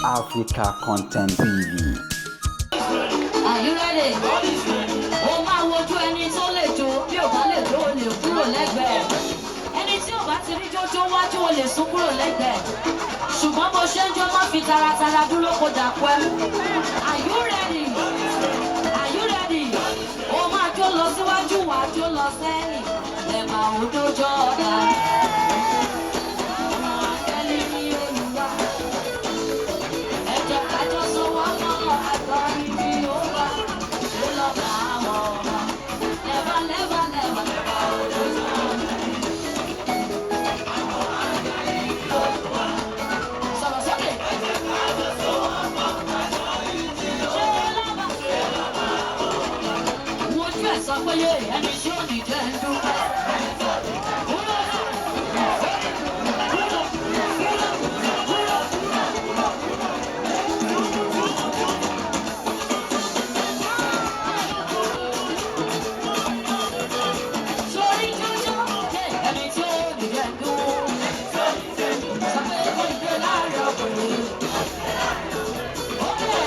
Africa Content TV. Are you ready? Ó máa wojú ẹni tó lè jó, bí ò bá lè jó o lè kúrò lẹ́gbẹ̀ẹ́. Ẹni tí ò bá ti rí jójó wájú o lè sún kúrò lẹ́gbẹ̀ẹ́. Ṣùgbọ́n bó ṣe ń jó má fi taratara dúró kó dàpọ̀ ẹ́. Are you ready? Are you ready? Ó máa jó lọ síwájú wá jó lọ sẹ́yìn. Ẹ máa ń dójọ́ ọ̀dà. Ọmọ akẹ́lẹ́ ní Olúwa. Ẹ jẹ́ ká jọ sọ wá mọ́ àgbọ̀nrín bí ó wà. Ó lọ bá àwọn ọmọ. Never, never, never, never ó dójọ́ ọ̀dà. Sọ̀rọ̀ sókè. Wojú ẹ̀ sọ pé yé ẹni tí ò ní jẹ́ ń dúpẹ́. Sórí jójó, ẹni tí ò ní jẹ́ ń dúpẹ́. Sọ pé kò ní dé láàrin ọkùnrin. Ókè.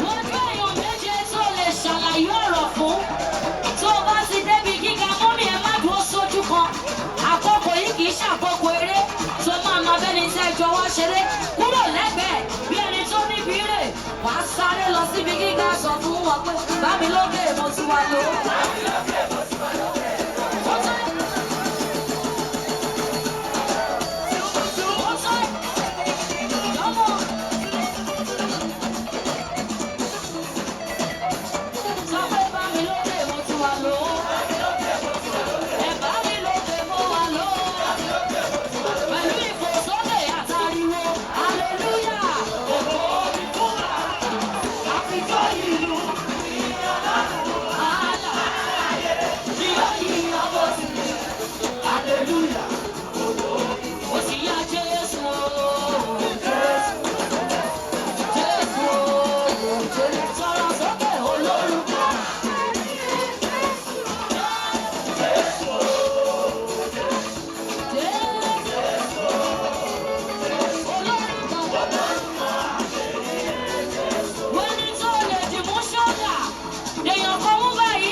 Wojú èèyàn méje tó lè ṣàlàyé ọ̀rọ̀ fún. Tó o bá ti débi gíga mọ́mí ẹ má dúró sójú kan. Àkókò yìí kì í ṣàkókò eré. Tó máa ma bẹ́ni tẹ́ jọ wá ṣeré. Kúrò lẹ́gbẹ̀ẹ́ bí ẹni tó níbi rè. Wàá sáré lọ síbi gíga sọ fún wọn pé bámi lókè mo ti wá lò. Sọ pé bámi lókè mo ti wá lò. Ẹ bá mi lókè mo wá lò. Pẹ̀lú ìfòsókè àtàríwo, hallelujah. Àfikọ́ ìlú, àlà, yíyọ yíyọ bó ti lè, hallelujah. Ó ti yá Jésù, Jésù, Jésù, Jésù. Sọ̀rọ̀ sókè olórúkọ. Wẹ́ni tó lè dìmú ṣọ́gà, èèyàn kan mú báyìí,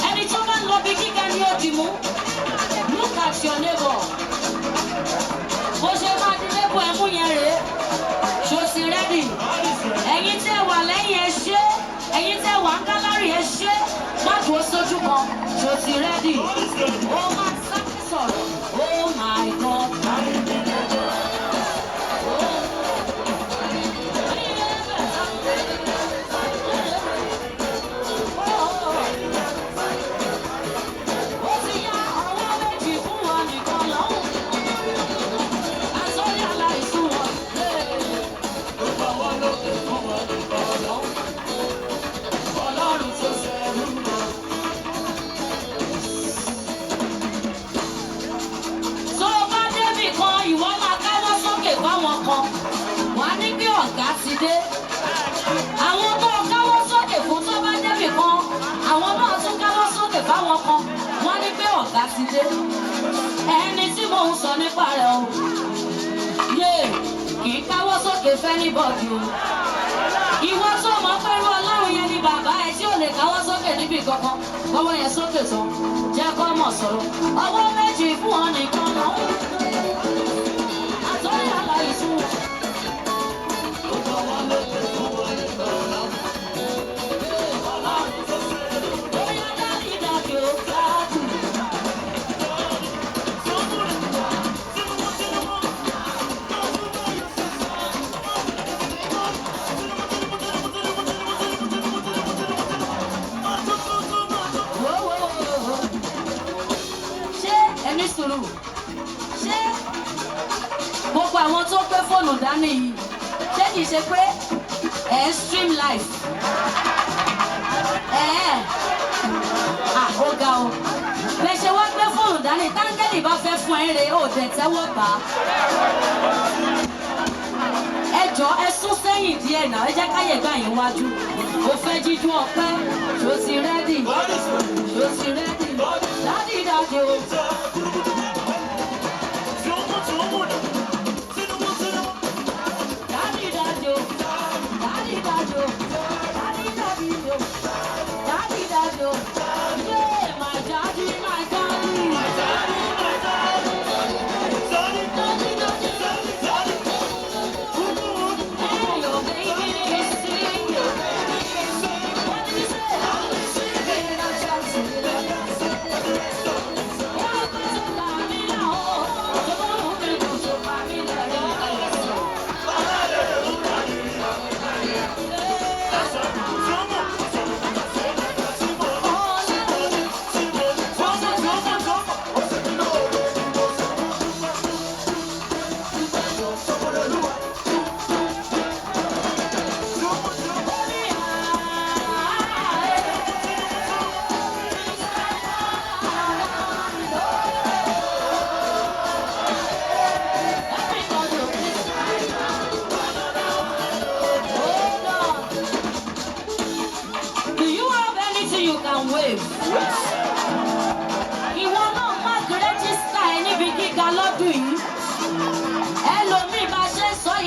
ẹni tó bá ń lọ bí gíga ni ó dìmú. Look at your neighbor. Bó ṣe máa di neighbor ẹ̀ mú yẹn rèé. Ṣo ti rẹ́dì? Ẹ̀yin tẹ́ wà lẹ́yìn ẹ ṣé, ẹ̀yin tẹ́ wà ń gálárì ẹ ṣé. Má dúró sójú kan. Ṣo ti rẹ́dì? Ó máa sáré sọ̀rọ̀. Oh my God. Ó ti yá ọwọ́ méjì fún wọn nìkan lọ́hùn. Àsọ̀rí aláìsùn wọn. Ọwọ́ lókè fún wọn nìkan lọ́hùn. Ọlọ́run tó ṣẹ̀rù lọ. Tó o bá débì kan, ìwọ máa káwọ́ sókè fáwọn kan. Wàá ní bí ọ̀gá ti dé. Àwọn tó káwọ́ sókè fún tó bá débì kan, àwọn náà tún káwọ́ sókè fáwọn kan. Wọ́n ní pé ọ̀gá ti dé. Ẹni tí mò ń sọ nípa rẹ̀ o. Yé kì í káwọ́ sókè fẹ́nibọ̀dì o. Ìwọ tó mọ̀ pé irú Ọlọ́run yẹn ni bàbá ẹ tí ò lè káwọ́ sókè níbi kankan. Kọ́wọ́ yẹn sókè tán. Jẹ́ kọ́ mọ̀ sọ̀rọ̀. Ọwọ́ méjì fún ọ nìkan náà. Àtọ́rí aláìsùn wọn. Bóyá dárídàbí ó káàdùn. Ṣé ẹni sùúrù? Ṣé gbogbo àwọn tó gbé fóònù dání yìí ṣé kìí ṣe pé ẹ̀ ń stream live? Ó ga o. Bẹ́ẹ̀ ṣe wá gbé fóònù dání táńgẹ́lì bá fẹ́ fún ẹ rè ó dẹ̀ tẹ́wọ́ gbà á. Ẹ jọ̀ọ́ ẹ sún sẹ́yìn díẹ̀ náà, ẹ jẹ́ káyè gbà yín wájú. Mo fẹ́ jíjú ọpẹ́, ṣó ti rẹ́dì? Ṣó ti rẹ́dì? Dádì o.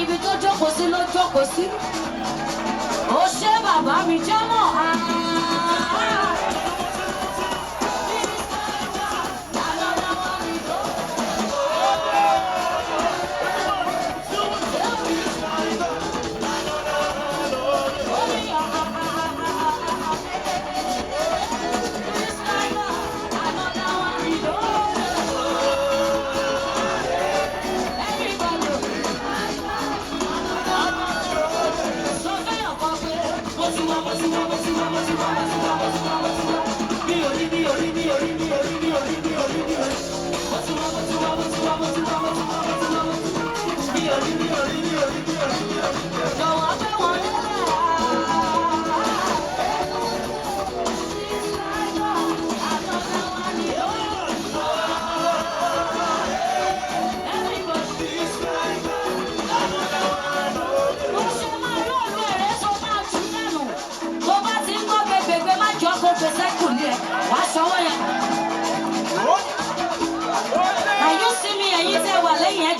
ibi tó jókòó sí ló jókòó sí. Ó ṣe bàbá mi jámọ̀.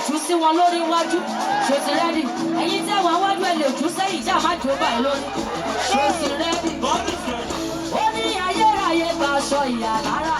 Jù sí wọn lórí iwájú ṣòtì rẹ́dì ẹ̀yin tẹ́ wọ́n wájú ẹ̀ lè jù sẹ́yìn tí a máa jò báyìí lórí ṣòtì rẹ́dì ó ní ayérayé gba aṣọ ìyà lára.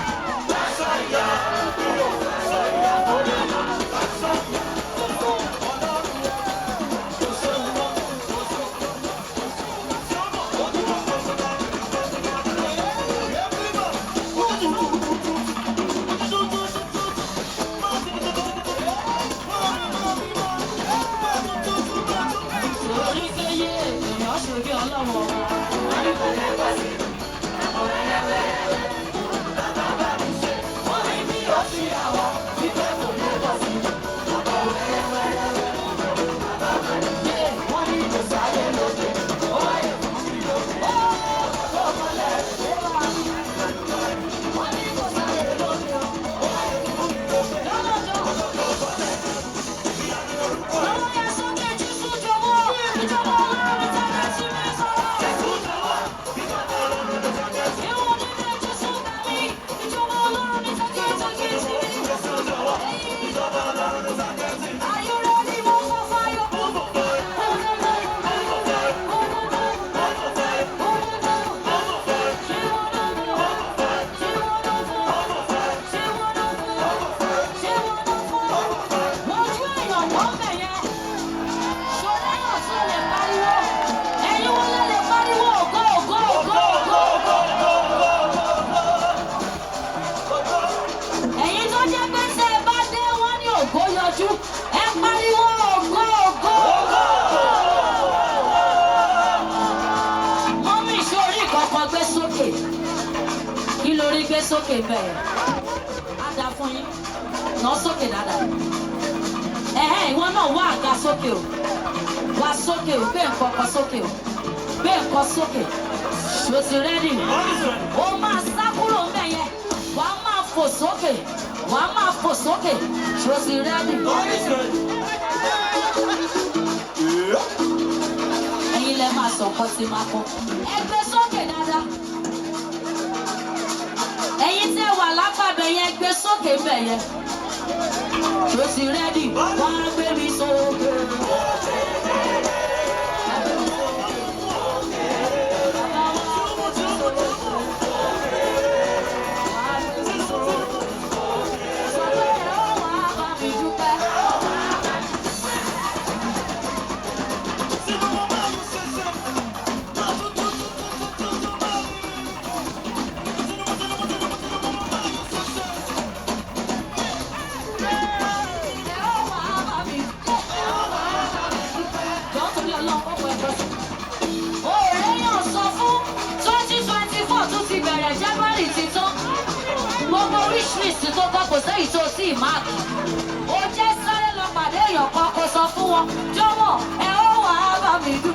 Gbé sókè bẹ́ẹ̀ á dá fún yín náà sókè dáadáa ìwọ náà wá àga sókè o wá sókè o gbé nǹkan kan sókè o gbé nǹkan sókè ṣó ti rẹ́dì ó máa sá kúrò ńbẹ̀ yẹn wà á máa fò sókè wà á máa fò sókè ṣó ti rẹ́dì. ẹ̀yin lẹ máa sọ nǹkan tí máa kọ ẹ gbé sókè dáadáa. ẹ̀yin tẹ́ wà lápàbẹ̀ yẹn gbé sókè bẹ̀ yẹn tó ti rẹ́dì wọ́n á gbé mi sókè. List tó kọ́ kò sẹ́yìn tó sí ìmáàkì. Ó jẹ́ sáré lọ pàdé èèyàn kan kó sọ fún wọn. Jọ̀wọ́ ẹ ó wà á bá mi dùn.